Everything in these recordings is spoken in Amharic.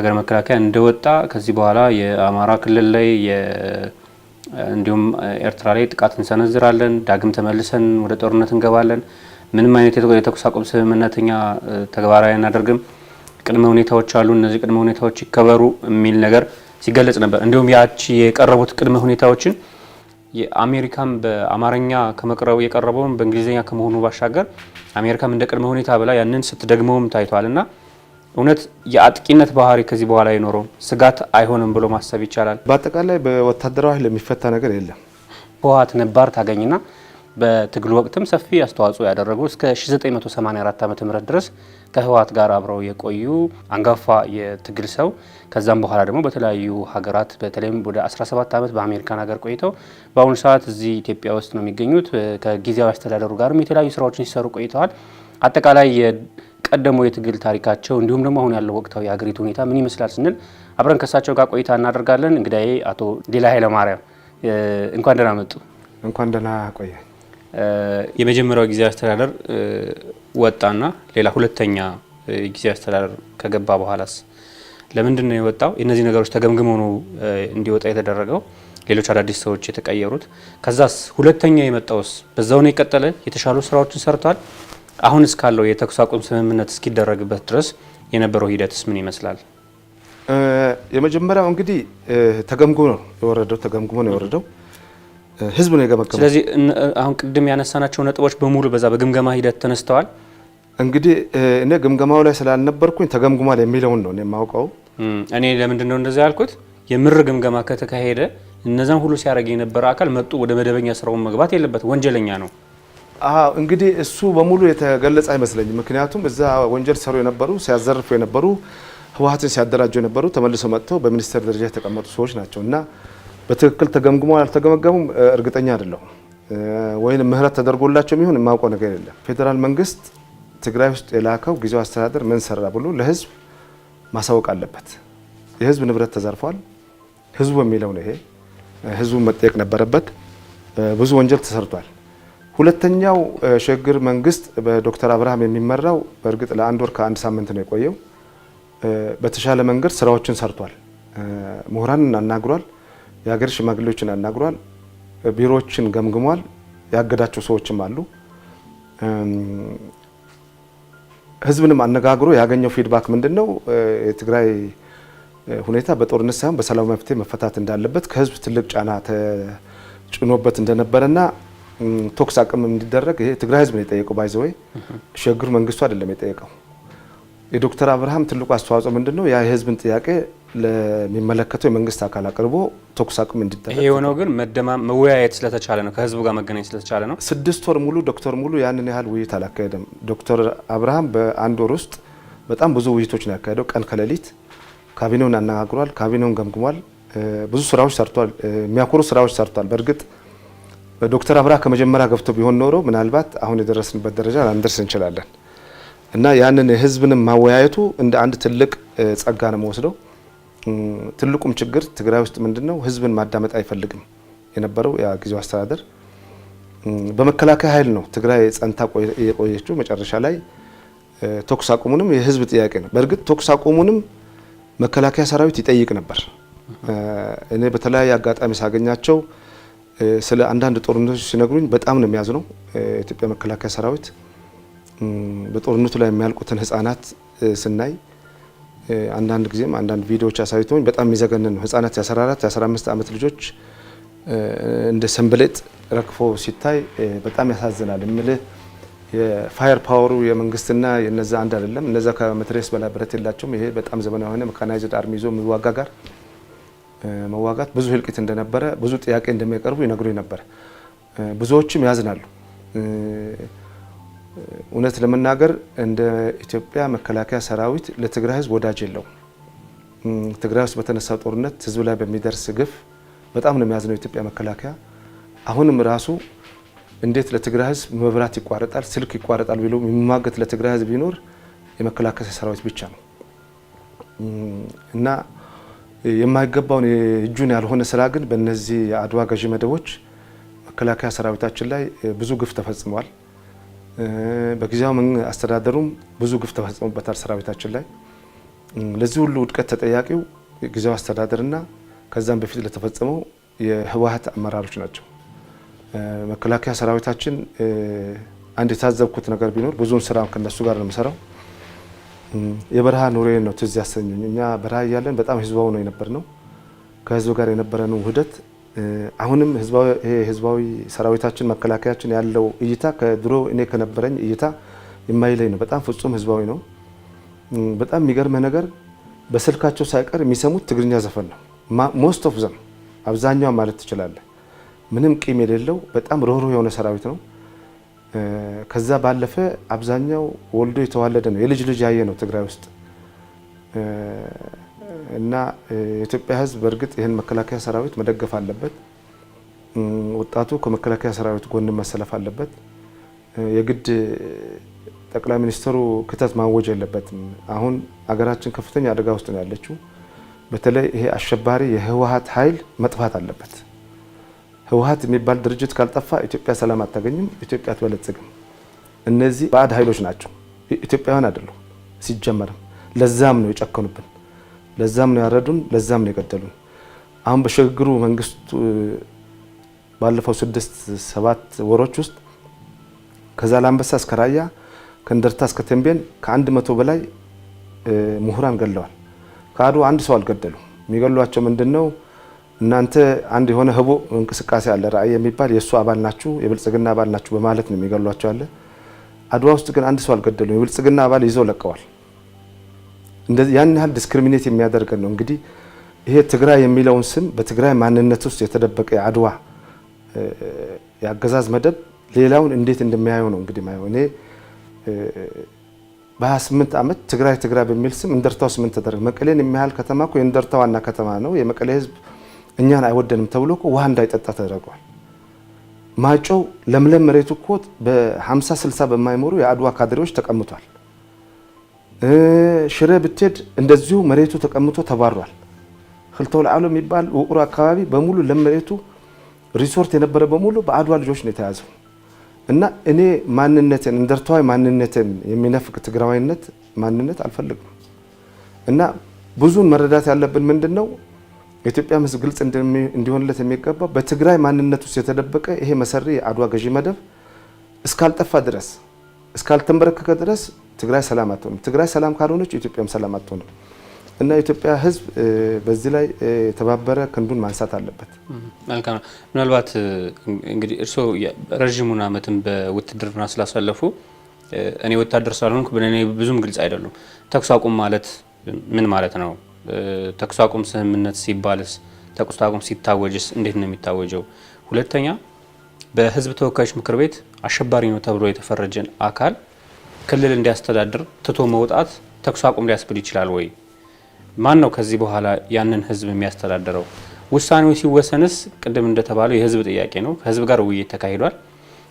ሀገር መከላከያ እንደወጣ ከዚህ በኋላ የአማራ ክልል ላይ እንዲሁም ኤርትራ ላይ ጥቃት እንሰነዝራለን፣ ዳግም ተመልሰን ወደ ጦርነት እንገባለን፣ ምንም አይነት የተኩስ አቁም ስምምነተኛ ተግባራዊ አናደርግም፣ ቅድመ ሁኔታዎች አሉ፣ እነዚህ ቅድመ ሁኔታዎች ይከበሩ የሚል ነገር ሲገለጽ ነበር። እንዲሁም ያቺ የቀረቡት ቅድመ ሁኔታዎችን የአሜሪካም በአማርኛ ከመቅረቡ የቀረበውን በእንግሊዝኛ ከመሆኑ ባሻገር አሜሪካም እንደ ቅድመ ሁኔታ ብላ ያንን ስትደግመውም ታይቷልና እውነት የአጥቂነት ባህሪ ከዚህ በኋላ ይኖረው ስጋት አይሆንም ብሎ ማሰብ ይቻላል። በአጠቃላይ በወታደራዊ ኃይል የሚፈታ ነገር የለም። ህወሓት ነባር ታገኝና በትግል ወቅትም ሰፊ አስተዋጽኦ ያደረጉ እስከ 1984 ዓ.ም ድረስ ከህወሓት ጋር አብረው የቆዩ አንጋፋ የትግል ሰው ከዛም በኋላ ደግሞ በተለያዩ ሀገራት በተለይም ወደ 17 ዓመት በአሜሪካን ሀገር ቆይተው በአሁኑ ሰዓት እዚህ ኢትዮጵያ ውስጥ ነው የሚገኙት። ከጊዜያዊ አስተዳደሩ ጋርም የተለያዩ ስራዎችን ሲሰሩ ቆይተዋል። አጠቃላይ የቀደመው የትግል ታሪካቸው እንዲሁም ደግሞ አሁን ያለው ወቅታዊ የሀገሪቱ ሁኔታ ምን ይመስላል ስንል አብረን ከሳቸው ጋር ቆይታ እናደርጋለን። እንግዲህ አቶ ዲላ ኃይለማርያም እንኳን ደህና መጡ። እንኳን ደህና ቆየ። የመጀመሪያው ጊዜያዊ አስተዳደር ወጣና ሌላ ሁለተኛ ጊዜያዊ አስተዳደር ከገባ በኋላስ ለምንድን ነው የወጣው? እነዚህ ነገሮች ተገምግመው ነው እንዲወጣ የተደረገው? ሌሎች አዳዲስ ሰዎች የተቀየሩት? ከዛስ ሁለተኛ የመጣውስ በዛው ነው የቀጠለ? የተሻሉ ስራዎችን ሰርቷል? አሁን እስካለው የተኩስ አቁም ስምምነት እስኪደረግበት ድረስ የነበረው ሂደትስ ምን ይመስላል? የመጀመሪያው እንግዲህ ተገምግሞ ነው የወረደው። ህዝብ ነው የገመገመው። ስለዚህ አሁን ቅድም ያነሳናቸው ነጥቦች በሙሉ በዛ በግምገማ ሂደት ተነስተዋል። እንግዲህ እኔ ግምገማው ላይ ስላልነበርኩኝ ተገምግሟል የሚለውን ነው የማውቀው። እኔ ለምንድን ነው እንደዛ ያልኩት? የምር ግምገማ ከተካሄደ እነዛን ሁሉ ሲያደርግ የነበረ አካል መጡ ወደ መደበኛ ስራውን መግባት የለበት፣ ወንጀለኛ ነው። እንግዲህ እሱ በሙሉ የተገለጸ አይመስለኝም። ምክንያቱም እዛ ወንጀል ሰሩ የነበሩ ሲያዘርፉ የነበሩ ህወሓትን ሲያደራጁ የነበሩ ተመልሰው መጥተው በሚኒስቴር ደረጃ የተቀመጡ ሰዎች ናቸው እና በትክክል ተገምግሞ አልተገመገሙም እርግጠኛ አይደለሁም። ወይም ምህረት ተደርጎላቸው የሚሆን የማውቀው ነገር የለም። ፌዴራል መንግስት ትግራይ ውስጥ የላከው ጊዜያዊ አስተዳደር ምን ሰራ ብሎ ለህዝብ ማሳወቅ አለበት። የህዝብ ንብረት ተዘርፏል፣ ህዝቡ የሚለው ነው ይሄ። ህዝቡ መጠየቅ ነበረበት። ብዙ ወንጀል ተሰርቷል። ሁለተኛው ሽግግር መንግስት በዶክተር አብርሃም የሚመራው በእርግጥ ለአንድ ወር ከአንድ ሳምንት ነው የቆየው። በተሻለ መንገድ ስራዎችን ሰርቷል። ምሁራንን አናግሯል፣ የሀገር ሽማግሌዎችን አናግሯል፣ ቢሮዎችን ገምግሟል። ያገዳቸው ሰዎችም አሉ። ህዝብንም አነጋግሮ ያገኘው ፊድባክ ምንድነው? የትግራይ ሁኔታ በጦርነት ሳይሆን በሰላም መፍትሄ መፈታት እንዳለበት ከህዝብ ትልቅ ጫና ተጭኖበት እንደነበረና ተኩስ አቁም እንዲደረግ ይሄ ትግራይ ህዝብ ነው የጠየቀው። ባይዘወይ ሽግግር መንግስቱ አይደለም የጠየቀው። የዶክተር አብርሃም ትልቁ አስተዋጽኦ ምንድነው? ያ የህዝብን ጥያቄ ለሚመለከተው የመንግስት አካል አቅርቦ ተኩስ አቁም እንዲደረግ። ይሄ የሆነው ግን መወያየት ስለተቻለ ነው፣ ከህዝቡ ጋር መገናኘት ስለተቻለ ነው። 6 ወር ሙሉ ዶክተር ሙሉ ያንን ያህል ውይይት አላካሄደም። ዶክተር አብርሃም በአንድ ወር ውስጥ በጣም ብዙ ውይይቶች ነው ያካሄደው፣ ቀን ከሌሊት። ካቢኔውን አነጋግሯል፣ ካቢኔውን ገምግሟል፣ ብዙ ስራዎች ሰርቷል፣ የሚያኮሩ ስራዎች ሰርቷል። በእርግጥ ዶክተር አብርሃም ከመጀመሪያ ገብቶ ቢሆን ኖሮ ምናልባት አሁን የደረስንበት ደረጃ ላንደርስ እንችላለን እና ያንን ህዝብንም ማወያየቱ እንደ አንድ ትልቅ ጸጋ ነው የምወስደው። ትልቁም ችግር ትግራይ ውስጥ ምንድነው? ህዝብን ማዳመጥ አይፈልግም የነበረው ያ ጊዜው አስተዳደር። በመከላከያ ኃይል ነው ትግራይ ጸንታ የቆየችው። መጨረሻ ላይ ተኩስ አቁሙንም የህዝብ ጥያቄ ነው። በእርግጥ ተኩስ አቁሙንም መከላከያ ሰራዊት ይጠይቅ ነበር። እኔ በተለያየ አጋጣሚ ሳገኛቸው ስለ አንዳንድ ጦርነቶች ሲነግሩኝ በጣም ነው የሚያዝነው። የኢትዮጵያ መከላከያ ሰራዊት በጦርነቱ ላይ የሚያልቁትን ህፃናት ስናይ አንዳንድ ጊዜም አንዳንድ ቪዲዮዎች አሳይተውኝ በጣም የሚዘገንን ነው። ህፃናት የ14 የ15 ዓመት ልጆች እንደ ሰንበሌጥ ረግፎ ሲታይ በጣም ያሳዝናል። እምልህ የፋየር ፓወሩ የመንግስትና የነዛ አንድ አይደለም። እነዛ ከመትረየስ በላይ ብረት የላቸውም። ይሄ በጣም ዘመናዊ የሆነ መካናይዝድ አርሚ ይዞ የሚዋጋ ጋር መዋጋት ብዙ ህልቂት እንደነበረ፣ ብዙ ጥያቄ እንደሚያቀርቡ ይነግሩኝ ነበር። ብዙዎችም ያዝናሉ። እውነት ለመናገር እንደ ኢትዮጵያ መከላከያ ሰራዊት ለትግራይ ህዝብ ወዳጅ የለውም። ትግራይ ውስጥ በተነሳው ጦርነት ህዝብ ላይ በሚደርስ ግፍ በጣም ነው የሚያዝነው የኢትዮጵያ መከላከያ። አሁንም ራሱ እንዴት ለትግራይ ህዝብ መብራት ይቋረጣል፣ ስልክ ይቋረጣል ብሎ የሚማገት ለትግራይ ህዝብ ቢኖር የመከላከያ ሰራዊት ብቻ ነው እና የማይገባውን እጁን ያልሆነ ስራ ግን በእነዚህ የአድዋ ገዢ መደቦች መከላከያ ሰራዊታችን ላይ ብዙ ግፍ ተፈጽሟል። በጊዜያዊ አስተዳደሩም ብዙ ግፍ ተፈጽሞበታል ሰራዊታችን ላይ። ለዚህ ሁሉ ውድቀት ተጠያቂው ጊዜያዊ አስተዳደርና ከዛም በፊት ለተፈጸመው የህወሓት አመራሮች ናቸው። መከላከያ ሰራዊታችን አንድ የታዘብኩት ነገር ቢኖር ብዙውን ስራ ከነሱ ጋር ነው የምሰራው። የበረሃ ኑሬ ነው ትዝ ያሰኘኝ። እኛ በረሃ እያለን በጣም ህዝባዊ ነው የነበርነው። ከህዝብ ጋር የነበረን ውህደት አሁንም ህዝባዊ ሰራዊታችን መከላከያችን ያለው እይታ ከድሮ እኔ ከነበረኝ እይታ የማይለይ ነው። በጣም ፍጹም ህዝባዊ ነው። በጣም የሚገርም ነገር በስልካቸው ሳይቀር የሚሰሙት ትግርኛ ዘፈን ነው። ሞስት ኦፍ ዘም አብዛኛው ማለት ትችላለህ። ምንም ቂም የሌለው በጣም ሩህሩህ የሆነ ሰራዊት ነው። ከዛ ባለፈ አብዛኛው ወልዶ የተዋለደ ነው። የልጅ ልጅ ያየ ነው ትግራይ ውስጥ እና የኢትዮጵያ ህዝብ በእርግጥ ይህን መከላከያ ሰራዊት መደገፍ አለበት። ወጣቱ ከመከላከያ ሰራዊት ጎን መሰለፍ አለበት። የግድ ጠቅላይ ሚኒስትሩ ክተት ማወጅ የለበትም። አሁን አገራችን ከፍተኛ አደጋ ውስጥ ነው ያለችው። በተለይ ይሄ አሸባሪ የህወሓት ኃይል መጥፋት አለበት። ህወሓት የሚባል ድርጅት ካልጠፋ ኢትዮጵያ ሰላም አታገኝም፣ ኢትዮጵያ አትበለጽግም። እነዚህ ባዕድ ኃይሎች ናቸው፣ ኢትዮጵያውያን አይደሉም ሲጀመርም። ለዛም ነው የጨከኑብን፣ ለዛም ነው ያረዱን፣ ለዛም ነው የገደሉን። አሁን በሽግግሩ መንግስቱ ባለፈው 6-7 ወሮች ውስጥ ከዛላምበሳ እስከ ራያ ከእንደርታ እስከ ተንቤን ከ100 በላይ ምሁራን ገለዋል። ከአድዋ አንድ ሰው አልገደሉም። የሚገሏቸው ምንድነው? እናንተ አንድ የሆነ ህቦ እንቅስቃሴ አለ ራእይ የሚባል የሱ አባል ናችሁ፣ የብልጽግና አባል ናችሁ በማለት ነው የሚገሏቸው አለ። አድዋ ውስጥ ግን አንድ ሰው አልገደሉም። የብልጽግና አባል ይዘው ለቀዋል። እንደዚህ ያን ያህል ዲስክሪሚኔት የሚያደርግ ነው። እንግዲህ ይሄ ትግራይ የሚለውን ስም በትግራይ ማንነት ውስጥ የተደበቀ የአድዋ የአገዛዝ መደብ ሌላውን እንዴት እንደሚያየው ነው እንግዲህ ማየው። እኔ በ28 ዓመት ትግራይ በሚል ስም እንደርታው ስም ተደረገ። መቀሌን የሚያህል ከተማ እኮ የእንደርታው ዋና ከተማ ነው። የመቀሌ ህዝብ እኛን አይወደንም ተብሎ እኮ ውሃ እንዳይጠጣ ተደርጓል። ማጮው ለምለም መሬቱ እኮ በ50-60 በማይሞሩ የአድዋ ካድሬዎች ተቀምጧል። ሽረ ብትሄድ እንደዚሁ መሬቱ ተቀምጦ ተባሯል። ክልተው ለዓሉ የሚባል ውቁሩ አካባቢ በሙሉ ለመሬቱ ሪሶርት የነበረ በሙሉ በአድዋ ልጆች ነው የተያዘው። እና እኔ ማንነትን እንደርታዊ ማንነትን የሚነፍቅ ትግራዋይነት ማንነት አልፈልግም። እና ብዙን መረዳት ያለብን ምንድነው የኢትዮጵያ ህዝብ ግልጽ እንዲሆንለት የሚገባው በትግራይ ማንነት ውስጥ የተደበቀ ይሄ መሰሪ የአድዋ ገዢ መደብ እስካልጠፋ ድረስ እስካልተንበረከከ ድረስ ትግራይ ሰላም አትሆንም። ትግራይ ሰላም ካልሆነች ኢትዮጵያም ሰላም አትሆንም። እና የኢትዮጵያ ህዝብ በዚህ ላይ የተባበረ ክንዱን ማንሳት አለበት። መልካም። ምናልባት እንግዲህ እርስዎ ረጅሙን ዓመትም በውትድርና ስላሳለፉ እኔ ወታደር ስላልሆንኩ በእኔ ብዙም ግልጽ አይደሉም። ተኩስ አቁም ማለት ምን ማለት ነው? ተኩስ አቁም ስምምነት ሲባልስ ተኩስ አቁም ሲታወጅስ እንዴት ነው የሚታወጀው? ሁለተኛ በህዝብ ተወካዮች ምክር ቤት አሸባሪ ነው ተብሎ የተፈረጀን አካል ክልል እንዲያስተዳድር ትቶ መውጣት ተኩስ አቁም ሊያስብል ይችላል ወይ? ማን ነው ከዚህ በኋላ ያንን ህዝብ የሚያስተዳድረው? ውሳኔው ሲወሰንስ ቅድም እንደተባለው የህዝብ ጥያቄ ነው። ከህዝብ ጋር ውይይት ተካሂዷል።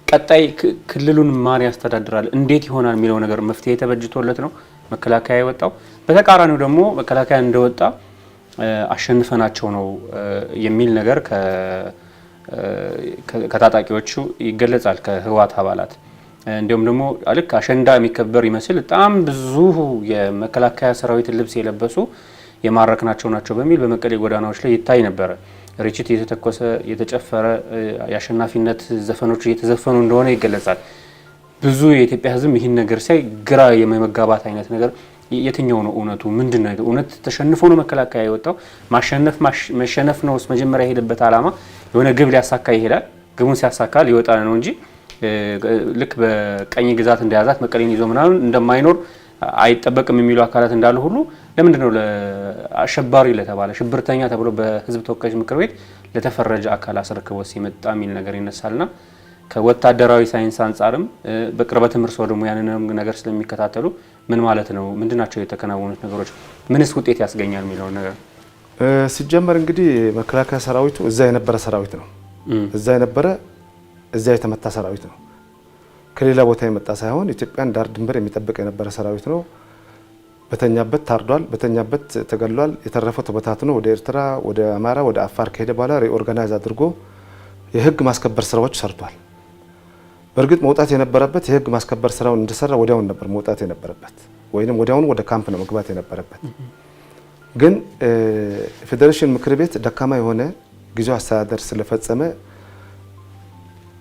ቀጣይ ክልሉን ማን ያስተዳድራል፣ እንዴት ይሆናል የሚለው ነገር መፍትሄ ተበጅቶለት ነው መከላከያ የወጣው። በተቃራኒው ደግሞ መከላከያ እንደወጣ አሸንፈናቸው ነው የሚል ነገር ከታጣቂዎቹ ይገለጻል፣ ከህወሓት አባላት። እንዲሁም ደግሞ ልክ አሸንዳ የሚከበር ይመስል በጣም ብዙ የመከላከያ ሰራዊት ልብስ የለበሱ የማረክናቸው ናቸው በሚል በመቀሌ ጎዳናዎች ላይ ይታይ ነበረ። ርችት እየተተኮሰ የተጨፈረ የአሸናፊነት ዘፈኖች እየተዘፈኑ እንደሆነ ይገለጻል። ብዙ የኢትዮጵያ ህዝብ ይህን ነገር ሲያይ ግራ የመጋባት አይነት ነገር፣ የትኛው ነው እውነቱ? ምንድነው እውነት? ተሸንፎ ነው መከላከያ የወጣው? መሸነፍ ነው መጀመሪያ የሄደበት አላማ? የሆነ ግብ ሊያሳካ ይሄዳል። ግቡን ሲያሳካ ሊወጣ ነው እንጂ ልክ በቀኝ ግዛት እንደያዛት መቀሌን ይዞ ምናምን እንደማይኖር አይጠበቅም የሚሉ አካላት እንዳሉ ሁሉ ለምንድን ነው ለአሸባሪ ለተባለ ሽብርተኛ ተብሎ በህዝብ ተወካዮች ምክር ቤት ለተፈረጀ አካል አስረክቦ ሲመጣ የሚል ነገር ይነሳልና ከወታደራዊ ሳይንስ አንጻርም በቅርበትም እርስዎ ደግሞ ያንንም ነገር ስለሚከታተሉ ምን ማለት ነው? ምንድናቸው የተከናወኑት ነገሮች? ምንስ ውጤት ያስገኛል የሚለው ነገር ሲጀመር እንግዲህ መከላከያ ሰራዊቱ እዛ የነበረ ሰራዊት ነው። እዛ የተመታ ሰራዊት ነው። ከሌላ ቦታ የመጣ ሳይሆን ኢትዮጵያን ዳር ድንበር የሚጠብቅ የነበረ ሰራዊት ነው። በተኛበት ታርዷል፣ በተኛበት ተገሏል። የተረፈው ተበታትኖ ወደ ኤርትራ፣ ወደ አማራ፣ ወደ አፋር ከሄደ በኋላ ሪኦርጋናይዝ አድርጎ የህግ ማስከበር ስራዎች ሰርቷል። በእርግጥ መውጣት የነበረበት የህግ ማስከበር ስራውን እንደሰራ ወዲያውን ነበር መውጣት የነበረበት። ወይንም ወዲያውኑ ወደ ካምፕ ነው መግባት የነበረበት። ግን ፌዴሬሽን ምክር ቤት ደካማ የሆነ ጊዜው አስተዳደር ስለፈጸመ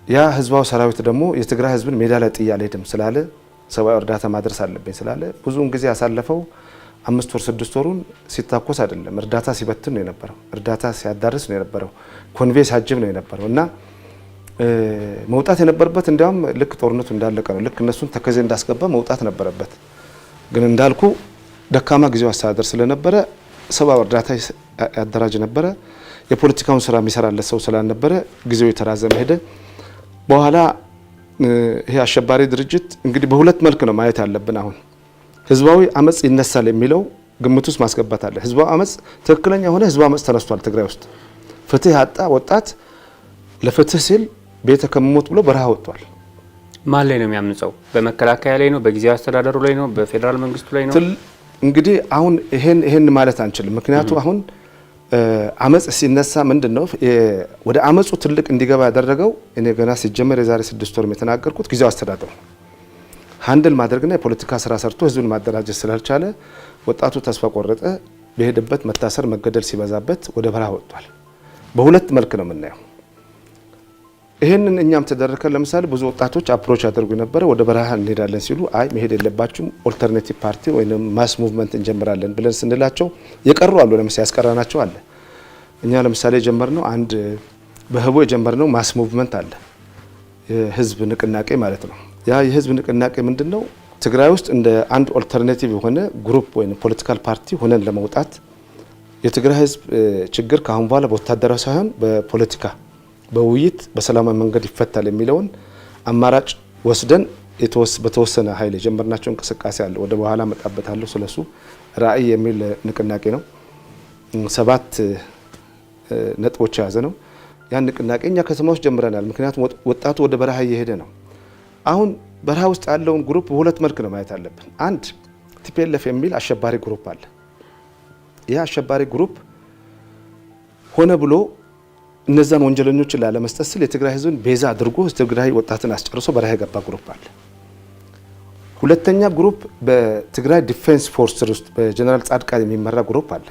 ያ ህዝባዊ ሰራዊት ደግሞ የትግራይ ህዝብን ሜዳ ላይ ጥዬ አልሄድም ስላለ ሰብአዊ እርዳታ ማድረስ አለብኝ ስላለ ብዙውን ጊዜ ያሳለፈው 5 ወር 6 ወሩን ሲታኮስ አይደለም፣ እርዳታ ሲበትን ነው የነበረው፣ እርዳታ ሲያዳርስ ነው የነበረው፣ ኮንቬ ሲያጅብ ነው የነበረው እና መውጣት የነበረበት እንዲያውም ልክ ጦርነቱ እንዳለቀ ነው። ልክ እነሱን ተከዜ እንዳስገባ መውጣት ነበረበት። ግን እንዳልኩ ደካማ ጊዜው አስተዳደር ስለነበረ ሰብአዊ እርዳታ ያደራጅ ነበረ። የፖለቲካውን ስራ የሚሰራለት ሰው ስላልነበረ ጊዜው የተራዘመ ሄደ። በኋላ ይሄ አሸባሪ ድርጅት እንግዲህ በሁለት መልክ ነው ማየት ያለብን። አሁን ህዝባዊ አመጽ ይነሳል የሚለው ግምት ውስጥ ማስገባት አለ። ህዝባዊ አመጽ ትክክለኛ የሆነ ህዝባዊ አመጽ ተነስቷል። ትግራይ ውስጥ ፍትህ ያጣ ወጣት ለፍትህ ሲል ቤተ ከመሞት ብሎ በረሃ ወጥቷል። ማን ላይ ነው የሚያምጸው? በመከላከያ ላይ ነው? በጊዜያዊ አስተዳደሩ ላይ ነው? በፌዴራል መንግስቱ ላይ ነው? እንግዲህ አሁን ይሄን ማለት አንችልም። ምክንያቱ አሁን አመጽ ሲነሳ ምንድነው ወደ አመጹ ትልቅ እንዲገባ ያደረገው እኔ ገና ሲጀመር የዛሬ 6 ወር የተናገርኩት ጊዜያዊ አስተዳደሩ ሃንድል ማድረግና የፖለቲካ ስራ ሰርቶ ህዝብን ማደራጀት ስላልቻለ ወጣቱ ተስፋ ቆረጠ። በሄደበት መታሰር መገደል ሲበዛበት ወደ በረሃ ወጥቷል። በሁለት መልክ ነው የምናየው። ይሄንን እኛም ተደረከ። ለምሳሌ ብዙ ወጣቶች አፕሮች ያደርጉ ነበረ ወደ በረሃ እንሄዳለን ሲሉ አይ መሄድ የለባችሁም ኦልተርኔቲቭ ፓርቲ ወይንም ማስ ሙቭመንት እንጀምራለን ብለን ስንላቸው የቀሩ አሉ። ለምሳሌ ያስቀራናቸው አለ። እኛ ለምሳሌ የጀመርነው አንድ በህቦ የጀመርነው ማስ ሙቭመንት አለ፣ የህዝብ ንቅናቄ ማለት ነው። ያ የህዝብ ንቅናቄ ምንድነው? ትግራይ ውስጥ እንደ አንድ ኦልተርኔቲቭ የሆነ ግሩፕ ወይም ፖለቲካል ፓርቲ ሆነን ለመውጣት የትግራይ ህዝብ ችግር ካሁን በኋላ በወታደራዊ ሳይሆን በፖለቲካ በውይይት በሰላማዊ መንገድ ይፈታል የሚለውን አማራጭ ወስደን በተወሰነ ኃይል የጀመርናቸው እንቅስቃሴ አለ። ወደ በኋላ መጣበታለሁ ስለሱ። ራዕይ የሚል ንቅናቄ ነው። 7 ነጥቦች የያዘ ነው። ያን ንቅናቄ እኛ ከተማ ውስጥ ጀምረናል። ምክንያቱም ወጣቱ ወደ በረሃ እየሄደ ነው። አሁን በረሃ ውስጥ ያለውን ግሩፕ በሁለት መልክ ነው ማየት አለብን። አንድ ቲፒኤልኤፍ የሚል አሸባሪ ግሩፕ አለ። ይህ አሸባሪ ግሩፕ ሆነ ብሎ እነዛን ወንጀለኞችን ላለመስጠት ስል የትግራይ ህዝብን ቤዛ አድርጎ ትግራይ ወጣትን አስጨርሶ በረሃ የገባ ግሩፕ አለ። ሁለተኛ ግሩፕ በትግራይ ዲፌንስ ፎርስ ውስጥ በጀነራል ጻድቃን የሚመራ ግሩፕ አለ።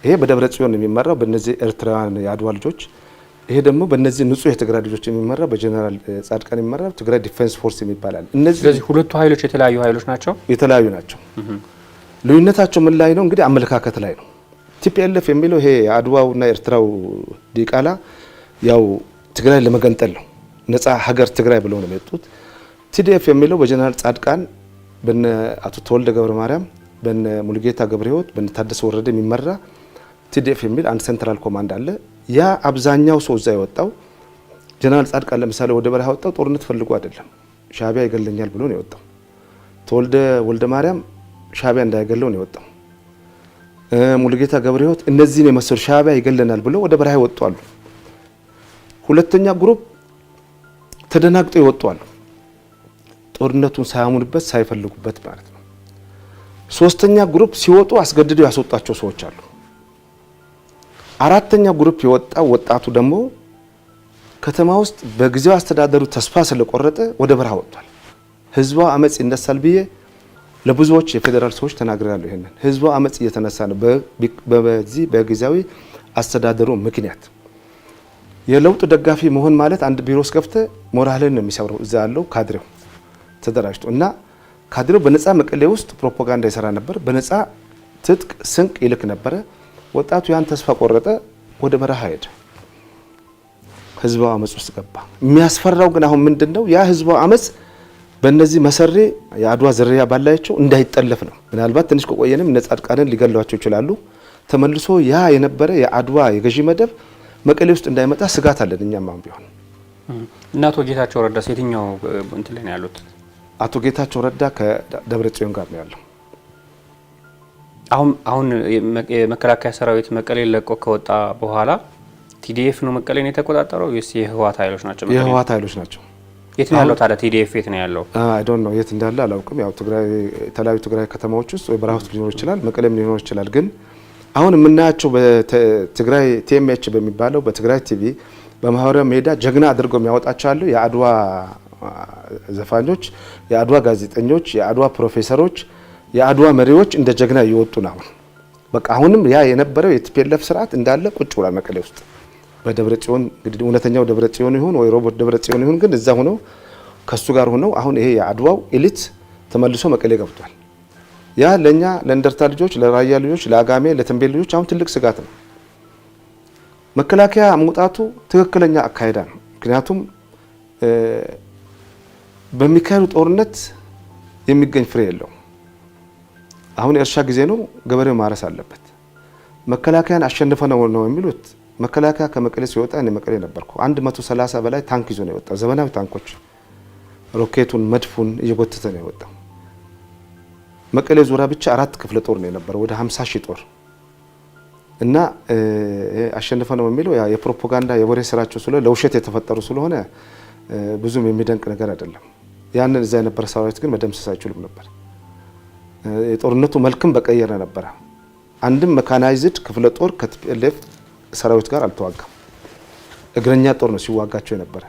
ይሄ በደብረ ጽዮን የሚመራው በእነዚህ ኤርትራውያን የአድዋ ልጆች፣ ይሄ ደግሞ በእነዚህ ንጹህ የትግራይ ልጆች የሚመራ በጀነራል ጻድቃን የሚመራ ትግራይ ዲፌንስ ፎርስ የሚባላል። እነዚህ ሁለቱ ኃይሎች የተለያዩ ኃይሎች ናቸው። የተለያዩ ናቸው። ልዩነታቸው ምን ላይ ነው? እንግዲህ አመለካከት ላይ ነው። ቲፒኤልኤፍ የሚለው ይሄ የአድዋውና ኤርትራው ዲቃላ ያው ትግራይ ለመገንጠል ነው፣ ነፃ ሀገር ትግራይ ብለው ነው የመጡት። ቲዲኤፍ የሚለው በጀነራል ጻድቃን በነ አቶ ተወልደ ገብረ ማርያም በነ ሙሉጌታ ገብረ ሕይወት በነ ታደሰ ወረደ የሚመራ ቲዲኤፍ የሚል አንድ ሴንትራል ኮማንድ አለ። ያ አብዛኛው ሰው እዛ የወጣው ጀነራል ጻድቃን ለምሳሌ ወደ በረሃ ወጣው ጦርነት ፈልጎ አይደለም፣ ሻቢያ ይገለኛል ብሎ ነው የወጣው። ተወልደ ወልደ ማርያም ሻቢያ እንዳይገለው ነው የወጣው። ሙሉጌታ ገብረ ሕይወት እነዚህን የመሰሉ ሻቢያ ይገለናል ብሎ ወደ በረሃ ይወጣሉ። ሁለተኛ ግሩፕ ተደናግጦ ይወጣሉ፣ ጦርነቱን ሳያሙንበት ሳይፈልጉበት ማለት ነው። ሶስተኛ ግሩፕ ሲወጡ አስገድደው ያስወጣቸው ሰዎች አሉ። አራተኛ ግሩፕ የወጣው ወጣቱ ደግሞ ከተማ ውስጥ በጊዜው አስተዳደሩ ተስፋ ስለቆረጠ ወደ በረሃ ወጥቷል። ህዝባዊ አመጽ ይነሳል ብዬ ለብዙዎች የፌዴራል ሰዎች ተናግረዋል። ይሄንን ህዝባዊ አመጽ እየተነሳ ነው በዚህ በጊዜያዊ አስተዳደሩ ምክንያት። የለውጥ ደጋፊ መሆን ማለት አንድ ቢሮ ውስጥ ገብተህ ሞራልን ነው የሚሰብረው። እዛ ያለው ካድሬው ተደራጅቶ እና ካድሬው በነፃ መቀሌ ውስጥ ፕሮፓጋንዳ ይሰራ ነበር፣ በነፃ ትጥቅ ስንቅ ይልክ ነበረ። ወጣቱ ያን ተስፋ ቆረጠ፣ ወደ በረሃ ሄደ፣ ህዝባዊ አመጽ ውስጥ ገባ። የሚያስፈራው ግን አሁን ምንድነው? ያ ህዝባዊ አመጽ በእነዚህ መሰሪ የአድዋ ዝርያ ባላቸው እንዳይጠለፍ ነው። ምናልባት ትንሽ ከቆየንም እነ ጻድቃንን ሊገሏቸው ይችላሉ። ተመልሶ ያ የነበረ የአድዋ የገዢ መደብ መቀሌ ውስጥ እንዳይመጣ ስጋት አለን። እኛም አሁን ቢሆን እና አቶ ጌታቸው ረዳ የትኛው እንትን ላይ ነው ያሉት? አቶ ጌታቸው ረዳ ከደብረ ጽዮን ጋር ነው ያለው። አሁን የመከላከያ ሰራዊት መቀሌ ለቆ ከወጣ በኋላ ቲዲኤፍ ነው መቀሌን የተቆጣጠረው ወይስ የህወሓት ኃይሎች ናቸው? የህወሓት ኃይሎች ናቸው። የት ነው ያለው ታዲያ? ቲዲኤፍ የት ነው ያለው? አይ ዶንት ኖ የት እንዳለ አላውቅም። ያው ትግራይ የተለያዩ ትግራይ ከተማዎች ውስጥ ወይ በረሃ ውስጥ ሊኖር ይችላል፣ መቀሌም ሊኖር ይችላል። ግን አሁን የምናያቸው በትግራይ ቲኤምኤች በሚባለው በትግራይ ቲቪ በማህበራዊ ሜዳ ጀግና አድርገው የሚያወጣቸው አሉ። የአድዋ ዘፋኞች፣ የአድዋ ጋዜጠኞች፣ የአድዋ ፕሮፌሰሮች የአድዋ መሪዎች እንደ ጀግና እየወጡ ነው። በቃ አሁንም ያ የነበረው የቲፒኤልኤፍ ስርዓት እንዳለ ቁጭ ብሏል መቀሌ ውስጥ በደብረ ጽዮን። እንግዲህ እውነተኛው ደብረ ጽዮን ይሁን ወይ ሮቦት ደብረ ጽዮን ይሁን ግን እዛ ሆነው ከሱ ጋር ሆነው አሁን ይሄ የአድዋው ኤሊት ተመልሶ መቀሌ ገብቷል። ያ ለኛ ለእንደርታ ልጆች፣ ለራያ ልጆች፣ ለአጋሜ፣ ለተንቤል ልጆች አሁን ትልቅ ስጋት ነው። መከላከያ መውጣቱ ትክክለኛ አካሄዳ ነው። ምክንያቱም በሚካሄዱ ጦርነት የሚገኝ ፍሬ የለውም። አሁን የእርሻ ጊዜ ነው፣ ገበሬው ማረስ አለበት። መከላከያን አሸንፈ ነው የሚሉት። መከላከያ ከመቀሌ ሲወጣ እኔ መቀሌ ነበርኩ። 130 በላይ ታንክ ይዞ ነው የወጣው። ዘመናዊ ታንኮች ሮኬቱን መድፉን እየጎተተ ነው የወጣው። መቀሌ ዙሪያ ብቻ 4 ክፍለ ጦር ነው የነበረው፣ ወደ 50 ሺህ ጦር እና አሸንፈ ነው የሚለው ያ የፕሮፓጋንዳ የወሬ ስራቸው ስለሆነ ለውሸት የተፈጠሩ ስለሆነ ብዙም የሚደንቅ ነገር አይደለም። ያንን እዛ የነበረ ሰራዊት ግን መደምሰስ አይችሉም ነበር። የጦርነቱ መልክም በቀየረ ነበረ። አንድም መካናይዝድ ክፍለ ጦር ከቲፒኤልኤፍ ሰራዊት ጋር አልተዋጋም። እግረኛ ጦር ነው ሲዋጋቸው የነበረ።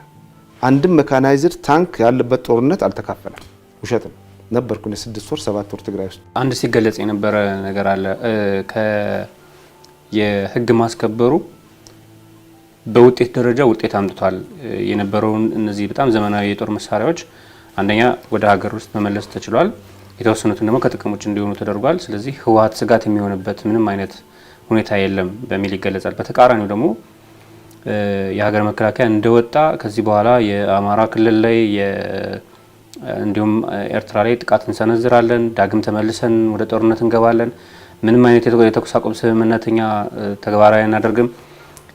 አንድም መካናይዝድ ታንክ ያለበት ጦርነት አልተካፈለም። ውሸት ነው። ነበርኩ 6 ወር 7 ወር ትግራይ ውስጥ። አንድ ሲገለጽ የነበረ ነገር አለ። የህግ ማስከበሩ በውጤት ደረጃ ውጤት አምጥቷል የነበረውን እነዚህ በጣም ዘመናዊ የጦር መሳሪያዎች አንደኛ ወደ ሀገር ውስጥ መመለስ ተችሏል። የተወሰኑትን ደግሞ ከጥቅም ውጭ እንዲሆኑ ተደርጓል። ስለዚህ ህወሓት ስጋት የሚሆንበት ምንም አይነት ሁኔታ የለም በሚል ይገለጻል። በተቃራኒው ደግሞ የሀገር መከላከያ እንደወጣ ከዚህ በኋላ የአማራ ክልል ላይ እንዲሁም ኤርትራ ላይ ጥቃት እንሰነዝራለን፣ ዳግም ተመልሰን ወደ ጦርነት እንገባለን፣ ምንም አይነት የተኩስ አቁም ስምምነተኛ ተግባራዊ አናደርግም፣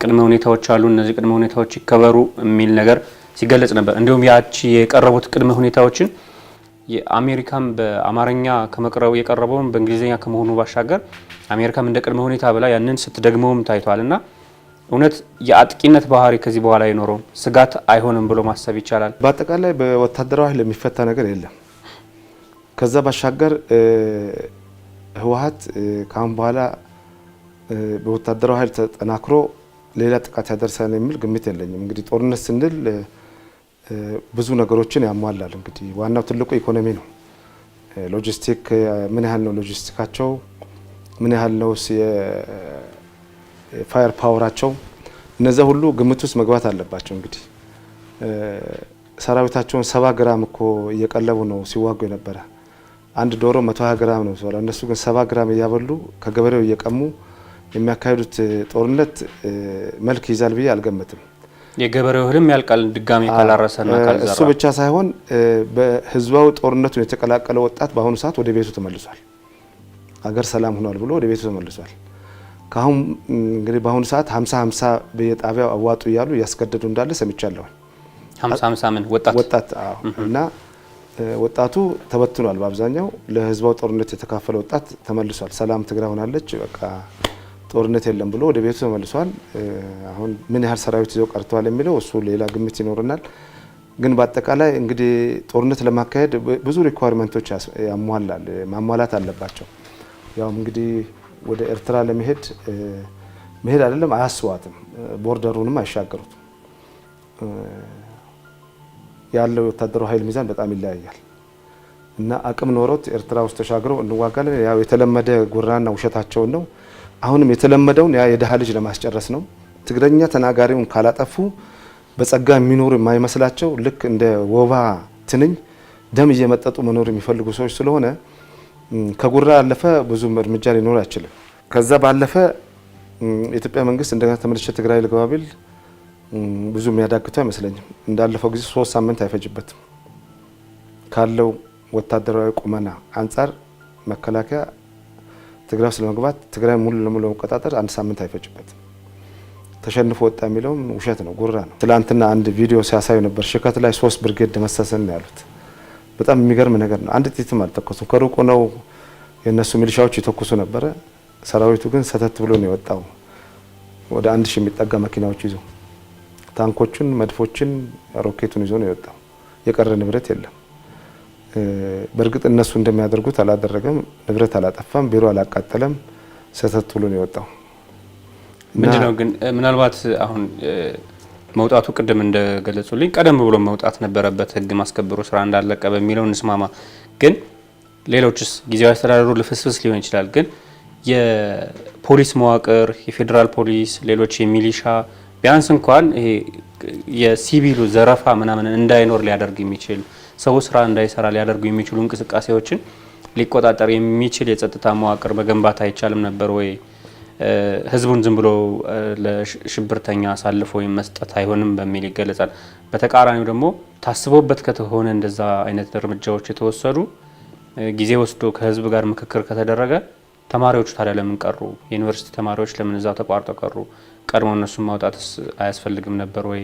ቅድመ ሁኔታዎች አሉ፣ እነዚህ ቅድመ ሁኔታዎች ይከበሩ የሚል ነገር ሲገለጽ ነበር። እንዲሁም ያቺ የቀረቡት ቅድመ ሁኔታዎችን የአሜሪካም በአማርኛ ከመቅረቡ የቀረበውን በእንግሊዝኛ ከመሆኑ ባሻገር አሜሪካም እንደ ቅድመ ሁኔታ ብላ ያንን ስትደግመውም ታይቷልና እውነት የአጥቂነት ባህሪ ከዚህ በኋላ አይኖረውም፣ ስጋት አይሆንም ብሎ ማሰብ ይቻላል። በአጠቃላይ በወታደራዊ ኃይል የሚፈታ ነገር የለም። ከዛ ባሻገር ህወሓት ካሁን በኋላ በወታደራዊ ኃይል ተጠናክሮ ሌላ ጥቃት ያደርሳል የሚል ግምት የለኝም። እንግዲህ ጦርነት ስንል ብዙ ነገሮችን ያሟላል። እንግዲህ ዋናው ትልቁ ኢኮኖሚ ነው። ሎጂስቲክ ምን ያህል ነው ሎጂስቲካቸው፣ ምን ያህል ነው የፋየር ፓወራቸው፣ እነዛ ሁሉ ግምት ውስጥ መግባት አለባቸው። እንግዲህ ሰራዊታቸውን 70 ግራም እኮ እየቀለቡ ነው ሲዋጉ የነበረ። አንድ ዶሮ 120 ግራም ነው ሲወራ፣ እነሱ ግን 70 ግራም እያበሉ ከገበሬው እየቀሙ የሚያካሂዱት ጦርነት መልክ ይዛል ብዬ አልገምትም። የገበሬው ህልም ያልቃል ድጋሚ ካላረሰና ካልዘራ። እሱ ብቻ ሳይሆን በህዝባዊ ጦርነቱን የተቀላቀለ ወጣት በአሁኑ ሰዓት ወደ ቤቱ ተመልሷል። ሀገር ሰላም ሆኗል ብሎ ወደ ቤቱ ተመልሷል። ካሁን እንግዲህ በአሁኑ ሰዓት 50-50 በየጣቢያው አዋጡ እያሉ እያስገደዱ እንዳለ ሰምቻለሁ። 50-50 ምን ወጣት እና ወጣቱ ተበትኗል። በአብዛኛው ለህዝባዊ ጦርነት የተካፈለ ወጣት ተመልሷል። ሰላም ትግራይ ሆናለች፣ በቃ ጦርነት የለም ብሎ ወደ ቤቱ ተመልሷል። አሁን ምን ያህል ሰራዊት ይዘው ቀርተዋል የሚለው እሱ ሌላ ግምት ይኖርናል። ግን በአጠቃላይ እንግዲህ ጦርነት ለማካሄድ ብዙ ሪኳየርመንቶች ማሟላት አለባቸው። ያው እንግዲህ ወደ ኤርትራ ለመሄድ መሄድ አይደለም አያስዋትም፣ ቦርደሩንም አይሻገሩትም። ያለው ወታደራዊ ኃይል ሚዛን በጣም ይለያያል እና አቅም ኖሮት ኤርትራ ውስጥ ተሻግረው እንዋጋለን። ያው የተለመደ ጉራና ውሸታቸውን ነው። አሁንም የተለመደውን ያ የደሃ ልጅ ለማስጨረስ ነው። ትግረኛ ተናጋሪውን ካላጠፉ በጸጋ የሚኖሩ የማይመስላቸው ልክ እንደ ወባ ትንኝ ደም እየመጠጡ መኖር የሚፈልጉ ሰዎች ስለሆነ ከጉራ ያለፈ ብዙ እርምጃ ሊኖር አይችልም። ከዛ ባለፈ የኢትዮጵያ መንግስት እንደገና ተመልሼ ትግራይ ልገባ ቢል ብዙ የሚያዳግተው አይመስለኝም። እንዳለፈው ጊዜ 3 ሳምንት አይፈጅበትም። ካለው ወታደራዊ ቁመና አንጻር መከላከያ ትግራይ ውስጥ ለመግባት ትግራይ ሙሉ ለሙሉ ለመቆጣጠር 1 ሳምንት አይፈጅበትም። ተሸንፎ ወጣ የሚለውም ውሸት ነው፣ ጉራ ነው። ትላንትና አንድ ቪዲዮ ሲያሳዩ ነበር። ሽከት ላይ 3 ብርጌድ ደመሰሰን ያሉት በጣም የሚገርም ነገር ነው። አንድ ጥይትም አልተኮሱም። ከሩቁ ነው የነሱ ሚሊሻዎች ይተኩሱ ነበረ። ሰራዊቱ ግን ሰተት ብሎ ነው የወጣው። ወደ 1000 የሚጠጋ መኪናዎች ይዞ ታንኮቹን፣ መድፎችን፣ ሮኬቱን ይዞ ነው የወጣው። የቀረ ንብረት የለም። በእርግጥ እነሱ እንደሚያደርጉት አላደረገም። ንብረት አላጠፋም፣ ቢሮ አላቃጠለም። ሰተት ብሎ ነው የወጣው። ምንድነው ግን ምናልባት አሁን መውጣቱ ቅድም እንደገለጹልኝ ቀደም ብሎ መውጣት ነበረበት፣ ህግ ማስከበሩ ስራ እንዳለቀ በሚለው እንስማማ። ግን ሌሎችስ ጊዜያዊ አስተዳደሩ ልፍስፍስ ሊሆን ይችላል፣ ግን የፖሊስ መዋቅር፣ የፌዴራል ፖሊስ፣ ሌሎች የሚሊሻ ቢያንስ እንኳን ይሄ የሲቪሉ ዘረፋ ምናምን እንዳይኖር ሊያደርግ የሚችል ሰው ስራ እንዳይሰራ ሊያደርጉ የሚችሉ እንቅስቃሴዎችን ሊቆጣጠር የሚችል የጸጥታ መዋቅር መገንባት አይቻልም ነበር ወይ? ህዝቡን ዝም ብሎ ለሽብርተኛ አሳልፎ መስጠት አይሆንም በሚል ይገለጻል። በተቃራኒው ደግሞ ታስቦበት ከተሆነ እንደዛ አይነት እርምጃዎች የተወሰዱ ጊዜ ወስዶ ከህዝብ ጋር ምክክር ከተደረገ ተማሪዎቹ ታዲያ ለምን ቀሩ? የዩኒቨርሲቲ ተማሪዎች ለምን እዛው ተቋርጠው ቀሩ? ቀድሞ እነሱን ማውጣትስ አያስፈልግም ነበር ወይ?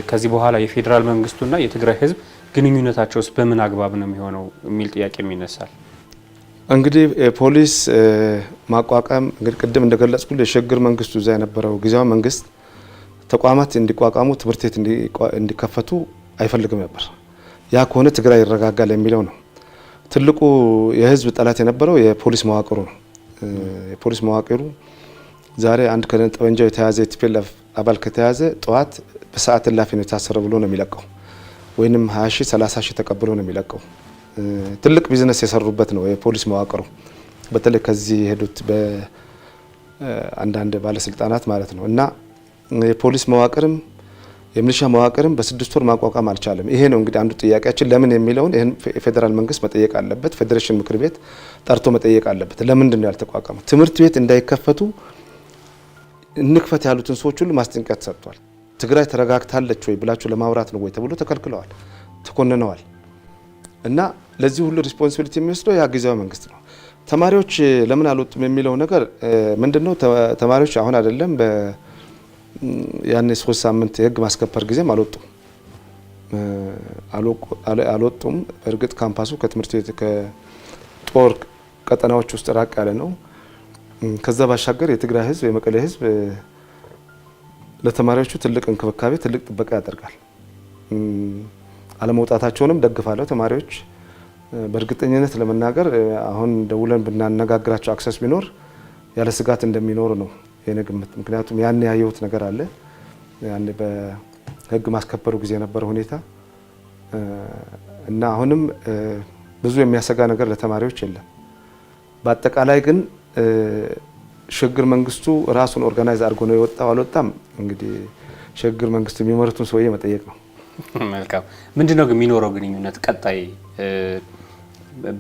ከዚህ በኋላ የፌዴራል መንግስቱና የትግራይ ህዝብ ግንኙነታቸውስ በምን አግባብ ነው የሚሆነው የሚል ጥያቄም ይነሳል። እንግዲህ ፖሊስ ማቋቋም እንግዲህ ቅድም እንደገለጽኩ የሽግግር መንግስቱ እዛ የነበረው ጊዜያዊ መንግስት ተቋማት እንዲቋቋሙ ትምህርት ቤት እንዲከፈቱ አይፈልግም ነበር። ያ ከሆነ ትግራይ ይረጋጋል የሚለው ነው። ትልቁ የህዝብ ጠላት የነበረው የፖሊስ መዋቅሩ ነው። የፖሊስ መዋቅሩ ዛሬ አንድ ከጠመንጃው የተያዘ የቲፒኤልኤፍ አባል ከተያዘ ጠዋት በሰዓት እላፊ ነው የታሰረ ብሎ ነው የሚለቀው፣ ወይንም 20 ሺህ 30 ሺህ ተቀብሎ ነው የሚለቀው። ትልቅ ቢዝነስ የሰሩበት ነው የፖሊስ መዋቅሩ። በተለይ ከዚህ የሄዱት በአንዳንድ ባለስልጣናት ማለት ነው። እና የፖሊስ መዋቅርም የሚሊሻ መዋቅርም በ6 ወር ማቋቋም አልቻለም። ይሄ ነው እንግዲህ አንዱ ጥያቄያችን ለምን የሚለውን ይሄን የፌዴራል መንግስት መጠየቅ አለበት። ፌዴሬሽን ምክር ቤት ጠርቶ መጠየቅ አለበት። ለምንድን ነው ያልተቋቋመው? ትምህርት ቤት እንዳይከፈቱ እንክፈት ያሉትን ሰዎች ሁሉ ማስጠንቀቂያ ተሰጥቷል። ትግራይ ተረጋግታለች ወይ ብላችሁ ለማውራት ነው ወይ ተብሎ ተከልክለዋል፣ ተኮንነዋል። እና ለዚህ ሁሉ ሪስፖንሲቢሊቲ የሚወስደው ያ ጊዜያዊ መንግስት ነው። ተማሪዎች ለምን አልወጡም የሚለው ነገር ምንድነው? ተማሪዎች አሁን አይደለም ያኔ 3 ሳምንት የህግ ማስከበር ጊዜም አልወጡም። በእርግጥ ካምፓሱ ከትምህርት ቤት ከጦር ቀጠናዎች ውስጥ ራቅ ያለ ነው። ከዛ ባሻገር የትግራይ ህዝብ የመቀሌ ህዝብ ለተማሪዎቹ ትልቅ እንክብካቤ ትልቅ ጥበቃ ያደርጋል። አለመውጣታቸውንም ደግፋለሁ። ተማሪዎች በእርግጠኝነት ለመናገር አሁን ደውለን ብናነጋግራቸው አክሰስ ቢኖር ያለ ስጋት እንደሚኖር ነው የኔ ግምት። ምክንያቱም ያን ያየሁት ነገር አለ። ያን በህግ ማስከበሩ ጊዜ የነበረ ሁኔታ እና አሁንም ብዙ የሚያሰጋ ነገር ለተማሪዎች የለም። በአጠቃላይ ግን ሽግግር መንግስቱ ራሱን ኦርጋናይዝ አድርጎ ነው የወጣው አልወጣም፣ እንግዲህ ሽግግር መንግስቱ የሚመሩትን ሰውዬ መጠየቅ ነው። መልካም። ምንድነው ግን የሚኖረው ግንኙነት? ቀጣይ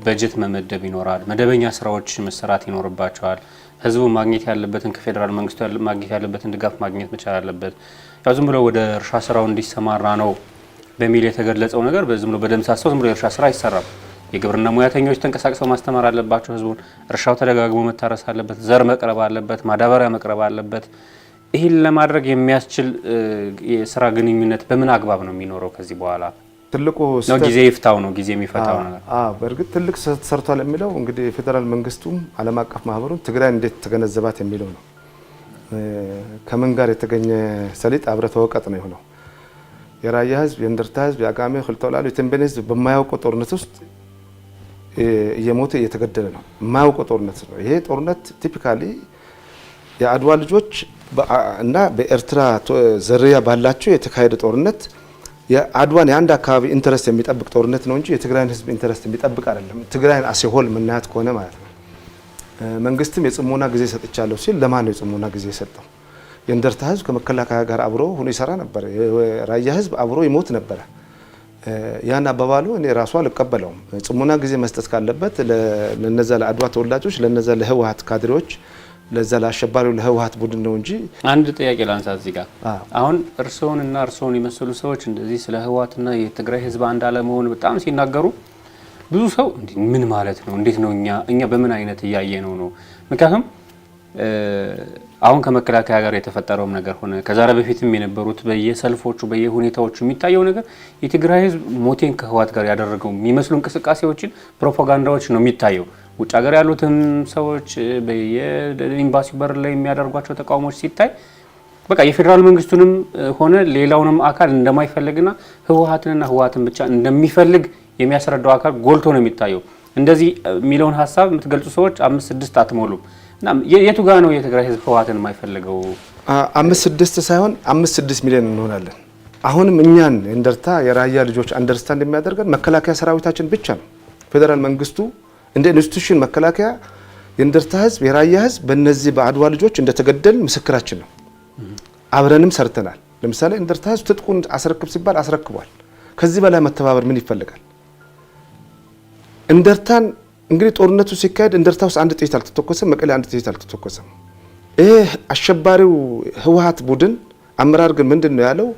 በጀት መመደብ ይኖራል፣ መደበኛ ስራዎች መሰራት ይኖርባቸዋል። ህዝቡ ማግኘት ያለበትን ከፌዴራል መንግስቱ ማግኘት ያለበትን ድጋፍ ማግኘት መቻል አለበት። ያው ዝም ብሎ ወደ እርሻ ስራው እንዲሰማራ ነው በሚል የተገለጸው ነገር ዝም ብሎ በደምሳሳው ዝም ብሎ የእርሻ ስራ አይሰራም። የግብርና ሙያተኞች ተንቀሳቅሰው ማስተማር አለባቸው ህዝቡን። እርሻው ተደጋግሞ መታረስ አለበት፣ ዘር መቅረብ አለበት፣ ማዳበሪያ መቅረብ አለበት። ይህን ለማድረግ የሚያስችል የስራ ግንኙነት በምን አግባብ ነው የሚኖረው? ከዚህ በኋላ ትልቁ ነው ጊዜ ይፍታው ነው ጊዜ የሚፈታው ነገር። በእርግጥ ትልቅ ሰርቷል የሚለው እንግዲህ የፌዴራል መንግስቱም ዓለም አቀፍ ማህበሩን ትግራይ እንዴት ተገነዘባት የሚለው ነው። ከምን ጋር የተገኘ ሰሊጥ አብረ ተወቀጥ ነው የሆነው። የራያ ህዝብ፣ የእንደርታ ህዝብ፣ የአጋሜ ክልተውላሉ የተንቤን ህዝብ በማያውቀው ጦርነት ውስጥ እየሞተ እየተገደለ ነው። የማያውቀው ጦርነት ነው ይሄ ጦርነት። ቲፒካሊ የአድዋ ልጆች እና በኤርትራ ዝርያ ባላቸው የተካሄደ ጦርነት የአድዋን የአንድ አካባቢ ኢንተረስት የሚጠብቅ ጦርነት ነው እንጂ የትግራይን ህዝብ ኢንተረስት የሚጠብቅ አይደለም። ትግራይን አሴሆል ምናያት ከሆነ ማለት ነው። መንግስትም የጽሞና ጊዜ ሰጥቻለሁ ሲል ለማን ነው የጽሞና ጊዜ የሰጠው? የእንደርታ ህዝብ ከመከላከያ ጋር አብሮ ሆኖ ይሰራ ነበር። የራያ ህዝብ አብሮ ይሞት ነበረ። ያን አባባሉ እኔ ራሱ አልቀበለውም። ጽሞና ጊዜ መስጠት ካለበት ለነዛ ለአድዋ ተወላጆች፣ ለነዛ ለህወሓት ካድሬዎች፣ ለዛ ለአሸባሪው ለህወሓት ቡድን ነው እንጂ። አንድ ጥያቄ ላንሳ እዚህ ጋር። አሁን እርስዎንና እርስዎን የመሰሉ ሰዎች እንደዚህ ስለ ህወሓትና የትግራይ ህዝብ አንድ አለመሆን በጣም ሲናገሩ ብዙ ሰው ምን ማለት ነው? እንዴት ነው እኛ በምን አይነት እያየ ነው? ምክንያቱም አሁን ከመከላከያ ጋር የተፈጠረውም ነገር ሆነ ከዛሬ በፊትም የነበሩት በየሰልፎቹ በየሁኔታዎቹ የሚታየው ነገር የትግራይ ህዝብ ሞቴን ከህወሓት ጋር ያደረገው የሚመስሉ እንቅስቃሴዎችን ፕሮፓጋንዳዎች ነው የሚታየው። ውጭ ሀገር ያሉትም ሰዎች በየኤምባሲው በር ላይ የሚያደርጓቸው ተቃውሞች ሲታይ በቃ የፌዴራል መንግስቱንም ሆነ ሌላውንም አካል እንደማይፈልግና ህወሓትን ብቻ እንደሚፈልግ የሚያስረዳው አካል ጎልቶ ነው የሚታየው። እንደዚህ የሚለውን ሀሳብ የምትገልጹ ሰዎች 5-6 አትሞሉም። እና የቱ ጋር ነው የትግራይ ህዝብ ህወሓትን የማይፈልገው? 5-6 ሳይሆን 5-6 ሚሊዮን እንሆናለን። አሁንም እኛን እንደርታ የራያ ልጆች አንደርስታንድ የሚያደርገን መከላከያ ሰራዊታችን ብቻ ነው። ፌዴራል መንግስቱ እንደ ኢንስቲትዩሽን መከላከያ የእንደርታ ህዝብ የራያ ህዝብ በእነዚህ በአድዋ ልጆች እንደተገደል ምስክራችን ነው። አብረንም ሰርተናል። ለምሳሌ እንደርታ ህዝብ ትጥቁን አስረክብ ሲባል አስረክቧል። ከዚህ በላይ መተባበር ምን ይፈልጋል? እንደርታን እንግዲህ ጦርነቱ ሲካሄድ እንደርታ ውስጥ አንድ ጥይት አልተተኮሰም፣ መቀሌ አንድ ጥይት አልተተኮሰም። ይሄ አሸባሪው ህወሓት ቡድን አመራር ግን ምንድነው ያለው?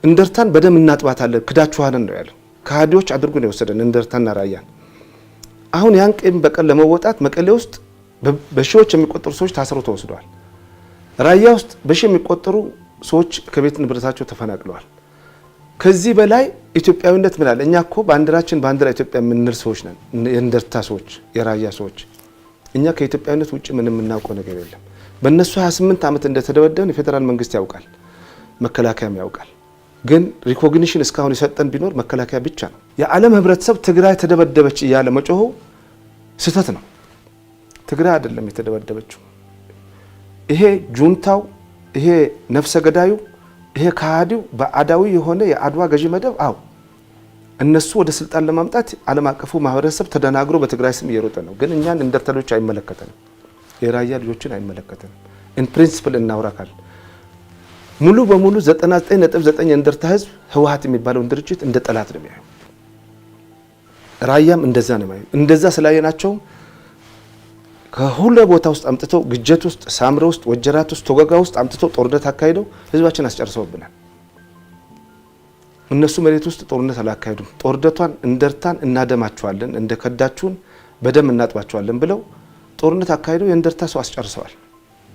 እንደርታን በደም እናጥባታለን ክዳችኋለን ነው ያለው። ከሃዲዎች አድርጎ ነው የወሰደን እንደርታና ራያን። አሁን ያን ቂም በቀል ለመወጣት መቀሌ ውስጥ በሺዎች የሚቆጠሩ ሰዎች ታስረው ተወስደዋል። ራያ ውስጥ በሺ የሚቆጠሩ ሰዎች ከቤት ንብረታቸው ተፈናቅለዋል። ከዚህ በላይ ኢትዮጵያዊነት ምን አለ? እኛ እኮ ባንዲራችን ባንዲራ ኢትዮጵያ የምንል ሰዎች ነን። የእንደርታ ሰዎች፣ የራያ ሰዎች እኛ ከኢትዮጵያዊነት ውጭ ምንም የምናውቀው ነገር የለም። በእነሱ 28 ዓመት እንደተደበደብን የፌዴራል መንግስት ያውቃል፣ መከላከያም ያውቃል። ግን ሪኮግኒሽን እስካሁን የሰጠን ቢኖር መከላከያ ብቻ ነው። የዓለም ህብረተሰብ ትግራይ ተደበደበች እያለ መጮሁ ስህተት ነው። ትግራይ አይደለም የተደበደበችው። ይሄ ጁንታው፣ ይሄ ነፍሰ ገዳዩ፣ ይሄ ከሃዲው በአዳዊ የሆነ የአድዋ ገዢ መደብ እነሱ ወደ ስልጣን ለማምጣት ዓለም አቀፉ ማህበረሰብ ተደናግሮ በትግራይ ስም እየሮጠ ነው። ግን እኛን እንደርታሎች አይመለከተንም፣ የራያ ልጆችን አይመለከተንም። ኢን ፕሪንሲፕል እናውራካል። ሙሉ በሙሉ 99.9 እንደርታ ህዝብ ህወሓት የሚባለውን ድርጅት እንደ ጠላት ነው የሚያየው። ራያም እንደዛ ነው የሚያየው። እንደዛ ስላየናቸው ከሁሉ ቦታ ውስጥ አምጥተው ግጀት ውስጥ፣ ሳምረ ውስጥ፣ ወጀራት ውስጥ፣ ቶገጋ ውስጥ አምጥተው ጦርነት አካሂደው ህዝባችን አስጨርሰውብናል። እነሱ መሬት ውስጥ ጦርነት አላካሄዱም። ጦርነቷን እንደርታን እናደማቸዋለን፣ እንደከዳችሁን በደም እናጥባቸዋለን ብለው ጦርነት አካሂደው የእንደርታ ሰው አስጨርሰዋል።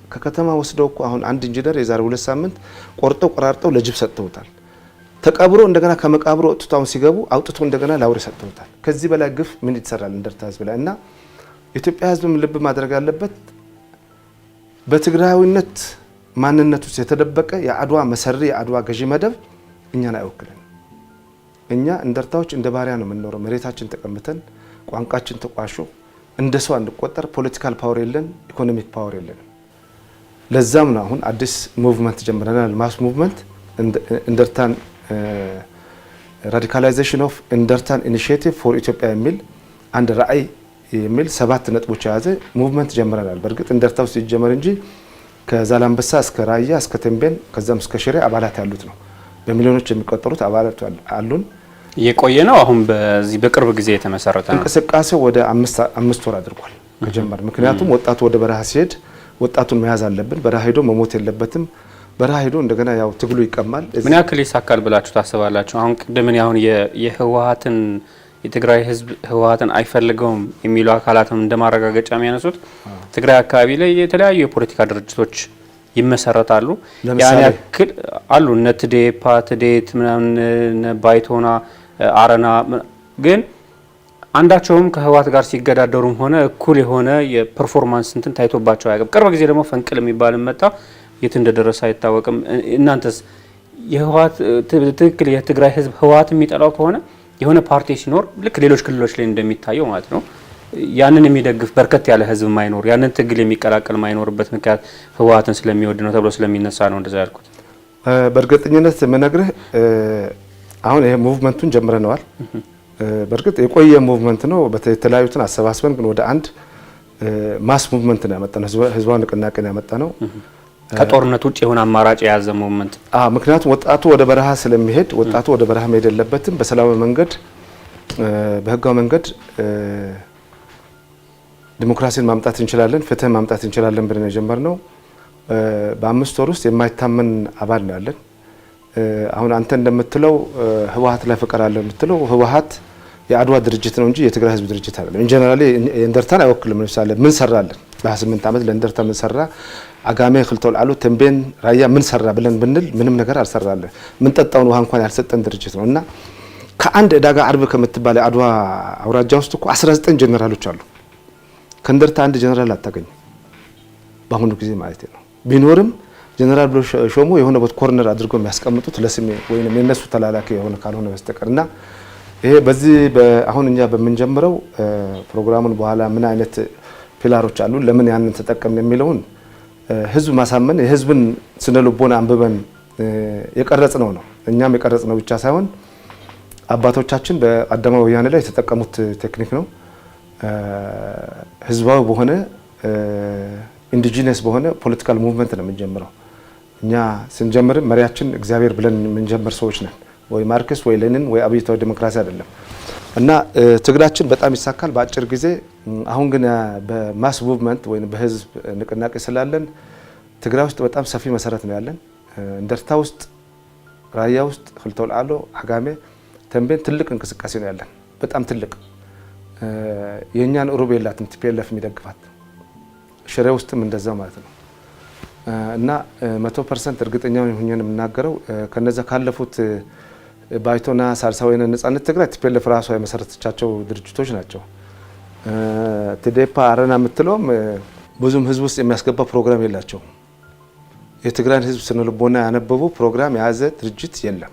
ከከተማ ወስደው እኮ አሁን አንድ ኢንጂነር የዛሬ 2 ሳምንት ቆርጠው ቆራርጠው ለጅብ ሰጥተውታል። ተቀብሮ እንደገና ከመቃብሮ ወጥተው ሲገቡ አውጥቶ እንደገና ላውሬ ሰጥተውታል። ከዚህ በላይ ግፍ ምን ይተሰራል እንደርታ ህዝብ ላይ? እና ኢትዮጵያ ህዝብም ልብ ማድረግ አለበት። በትግራዊነት ማንነት ውስጥ የተደበቀ የአድዋ መሰሪ የአድዋ ገዢ መደብ እኛን አይወክልን። እኛ እንደርታዎች እንደ ባሪያ ነው የምንኖረው። መሬታችን ተቀምተን ቋንቋችን ተቋሾ እንደ ሰው አንቆጠር። ፖለቲካል ፓወር የለን፣ ኢኮኖሚክ ፓወር የለን። ለዛም ነው አሁን አዲስ ሙቭመንት ጀምረናል። ማስ ሙቭመንት እንደርታን ራዲካላይዜሽን ኦፍ እንደርታን ኢኒሺዬቲቭ ፎር ኢትዮጵያ የሚል አንድ ራዕይ የሚል 7 ነጥቦች የያዘ ሙቭመንት ጀምረናል። በእርግጥ እንደርታ ውስጥ ይጀመር እንጂ ከዛላምበሳ እስከ ራያ እስከ ተንቤን ከዛም እስከ ሽሬ አባላት ያሉት ነው። በሚሊዮኖች የሚቆጠሩት አባላት አሉን። የቆየ ነው። አሁን በዚህ በቅርብ ጊዜ የተመሰረተ ነው። እንቅስቃሴው ወደ 5 ወር አድርጓል ከጀመር። ምክንያቱም ወጣቱ ወደ በረሃ ሲሄድ ወጣቱን መያዝ አለብን። በረሃ ሄዶ መሞት የለበትም። በረሃ ሄዶ እንደገና ያው ትግሉ ይቀማል። ምን ያክል ይሳካል ብላችሁ ታስባላችሁ? አሁን ቅድምን አሁን የህወሓትን የትግራይ ህዝብ ህወሓትን አይፈልገውም የሚሉ አካላትም እንደማረጋገጫ የሚያነሱት ትግራይ አካባቢ ላይ የተለያዩ የፖለቲካ ድርጅቶች ይመሰረታሉ። ያን ያክል አሉ እነ ትዴፓ፣ ትዴት ምናምን ባይቶና፣ አረና ግን አንዳቸውም ከህወሓት ጋር ሲገዳደሩም ሆነ እኩል የሆነ የፐርፎርማንስ እንትን ታይቶባቸው አያውቅም። ቅርብ ጊዜ ደግሞ ፈንቅል የሚባል መጣ፣ የት እንደደረሰ አይታወቅም። እናንተስ የህወሓት ትክክል የትግራይ ህዝብ ህወሓት የሚጠላው ከሆነ የሆነ ፓርቲ ሲኖር ልክ ሌሎች ክልሎች ላይ እንደሚታየው ማለት ነው ያንን የሚደግፍ በርከት ያለ ህዝብ ማይኖር ያንን ትግል የሚቀላቀል ማይኖርበት ምክንያት ህወሓትን ስለሚወድ ነው ተብሎ ስለሚነሳ ነው እንደዛ ያልኩት። በእርግጠኝነት የምነግርህ አሁን ይሄ ሙቭመንቱን ጀምረነዋል። በእርግጥ የቆየ ሙቭመንት ነው። በተለያዩትን አሰባስበን ግን ወደ አንድ ማስ ሙቭመንት ነው ያመጣነው። ህዝባዊ ንቅናቄ ነው ያመጣነው። ከጦርነት ውጭ የሆነ አማራጭ የያዘ ሙቭመንት። ምክንያቱም ወጣቱ ወደ በረሃ ስለሚሄድ ወጣቱ ወደ በረሃ መሄድ የለበትም። በሰላማዊ መንገድ በህጋዊ መንገድ ዲሞክራሲን ማምጣት እንችላለን፣ ፍትህ ማምጣት እንችላለን ብለን የጀመርነው በ5 ወር ውስጥ የማይታመን አባል ነው ያለን። አሁን አንተ እንደምትለው ህወሓት ላይ ፍቅር አለ የምትለው ህወሓት የአድዋ ድርጅት ነው እንጂ የትግራይ ህዝብ ድርጅት አይደለም። ኢንጀነራሊ እንደርታን አይወክልም። ለምሳሌ ምን ሰራለን? በ28 ዓመት ለእንደርታ ምን ሰራ? አጋሜ ክልተል አሉ ተንቤን ራያ ምን ሰራ ብለን ብንል ምንም ነገር አልሰራለን። ምን ጠጣውን ውሃ እንኳን ያልሰጠን ድርጅት ነው እና ከአንድ ዕዳጋ አርብ ከምትባለ አድዋ አውራጃ ውስጥ እኮ 19 ጀነራሎች አሉ። ከእንደርታ አንድ ጀነራል አታገኝ በአሁኑ ጊዜ ማለት ነው። ቢኖርም ጀነራል ብሎ ሾሞ የሆነ ቦታ ኮርነር አድርገው የሚያስቀምጡት ለስሜ ወይንም የነሱ ተላላኪ የሆነ ካልሆነ በስተቀርና ይሄ በዚህ አሁን እኛ በመንጀምረው ፕሮግራሙን በኋላ ምን አይነት ፒላሮች አሉ ለምን ያንን ተጠቀምን የሚለውን ህዝብ ማሳመን የህዝብን ስነ ልቦና አንብበን የቀረጽነው ነው። እኛም የቀረጽነው ብቻ ሳይሆን አባቶቻችን በቀዳማዊ ወያኔ ላይ የተጠቀሙት ቴክኒክ ነው። ህዝባዊ በሆነ ኢንዲጂነስ በሆነ ፖለቲካል ሙቭመንት ነው የምንጀምረው። እኛ ስንጀምር መሪያችን እግዚአብሔር ብለን የምንጀምር ሰዎች ነን። ወይ ማርክስ ወይ ሌኒን ወይ አብዮታዊ ዲሞክራሲ አይደለም። እና ትግላችን በጣም ይሳካል በአጭር ጊዜ። አሁን ግን በማስ ሙቭመንት ወይም በህዝብ ንቅናቄ ስላለን ትግራይ ውስጥ በጣም ሰፊ መሰረት ነው ያለን። እንደርታ ውስጥ፣ ራያ ውስጥ፣ ክልተ ወልዓሎ፣ አጋሜ፣ ተንቤን ትልቅ እንቅስቃሴ ነው ያለን። በጣም ትልቅ የእኛን ሩብ የላትም ቲፒኤልኤፍ የሚደግፋት። ሽሬ ውስጥም እንደዛው ማለት ነው። እና 100% እርግጠኛ ሆኜ የምናገረው ከነዛ ካለፉት ባይቶና ሳልሳይ ወያነ ነጻነት ትግራይ ቲፒኤልኤፍ ራሷ የመሰረተቻቸው ድርጅቶች ናቸው። ቲዴፓ አረና የምትለውም ብዙም ህዝብ ውስጥ የሚያስገባ ፕሮግራም የላቸውም። የትግራይን ህዝብ ስነልቦና ያነበቡ ፕሮግራም የያዘ ድርጅት የለም።